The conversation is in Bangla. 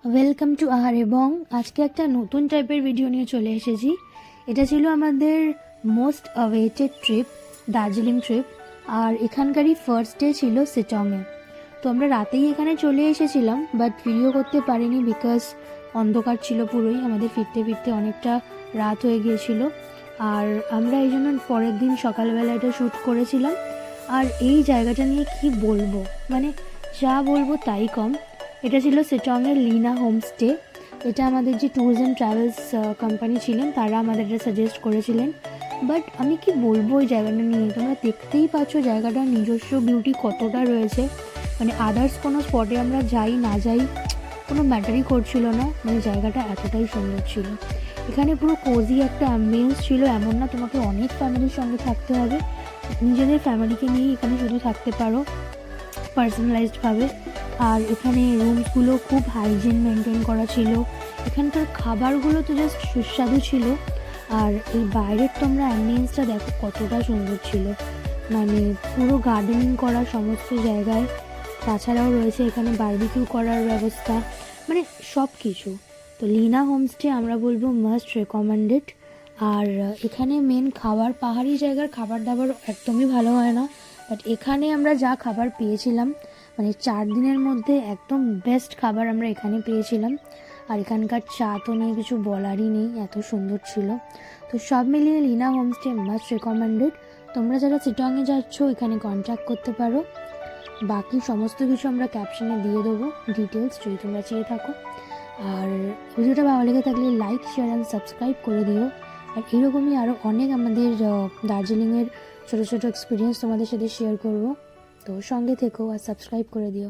ওয়েলকাম টু আহার এবং আজকে একটা নতুন টাইপের ভিডিও নিয়ে চলে এসেছি। এটা ছিল আমাদের most awaited trip, Darjeeling trip. আর এখানকারই ফার্স্ট ডে ছিল সিটংয়ে। তো আমরা রাতেই এখানে চলে এসেছিলাম, বাট ভিডিও করতে পারিনি বিকজ অন্ধকার ছিল পুরোই। আমাদের ফিরতে ফিরতে অনেকটা রাত হয়ে গিয়েছিল। আর আমরা এই জন্য পরের দিন সকালবেলা এটা শ্যুট করেছিলাম। আর এই জায়গাটা নিয়ে কি বলবো, মানে যা বলবো তাই কম। এটা ছিল সিটংয়ের লিনা হোমস্টে। এটা আমাদের যে ট্যুরস অ্যান্ড ট্রাভেলস কোম্পানি ছিলেন তারা আমাদের এটা সাজেস্ট করেছিলেন। বাট আমি কি বলবো এই জায়গাটা নিয়ে, তোমরা দেখতেই পাচ্ছ জায়গাটার নিজস্ব বিউটি কতটা রয়েছে। মানে আদার্স কোনো স্পটে আমরা যাই না যাই কোনো ম্যাটারই করছিল না, মানে জায়গাটা এতটাই সুন্দর ছিল। এখানে পুরো কোজি একটা অ্যাম্বিয়েন্স ছিল, এমন না তোমাকে অনেক ফ্যামিলির সঙ্গে থাকতে হবে। নিজেদের ফ্যামিলিকে নিয়েই এখানে শুধু থাকতে পারো পার্সোনালাইজডভাবে। আর এখানে রুমসগুলো খুব হাইজিন মেনটেন করা ছিল। এখানকার খাবারগুলো তো জাস্ট সুস্বাদু ছিল। আর এই বাইরের তোমরা অ্যাম্বিয়েন্সটা দেখো কতটা সুন্দর ছিল, মানে পুরো গার্ডেনিং করা সমস্ত জায়গায়। তাছাড়াও রয়েছে এখানে বারবিকিউ করার ব্যবস্থা, মানে সব কিছু। তো লিনা হোমস্টে আমরা বলবো মাস্ট রেকমেন্ডেড। আর এখানে মেন খাবার, পাহাড়ি জায়গার খাবার দাবার একদমই ভালো হয় না, বাট এখানে আমরা যা খাবার পেয়েছিলাম, মানে 4 দিনের মধ্যে একদম বেস্ট খাবার আমরা এখানে পেয়েছিলাম। আর এখানকার চা তো নিয়ে কিছু বলারই নেই, এত সুন্দর ছিল। তো সব মিলিয়ে লিনা হোমস্টে মাস্ট রেকমেন্ডেড। তোমরা যারা চিটাংয়ে যাচ্ছ এখানে কন্ট্যাক্ট করতে পারো। বাকি সমস্ত কিছু আমরা ক্যাপশনে দিয়ে দেবো ডিটেলস, যদি তোমরা চেয়ে থাকো। আর ভিডিওটা ভালো লেগে থাকলে লাইক, শেয়ার অ্যান্ড সাবস্ক্রাইব করে দিও। আর এরকমই আরও অনেক আমাদের দার্জিলিংয়ের ছোটো ছোটো এক্সপিরিয়েন্স তোমাদের সাথে শেয়ার করব। তো সঙ্গে থেকো আর সাবস্ক্রাইব করে দিও।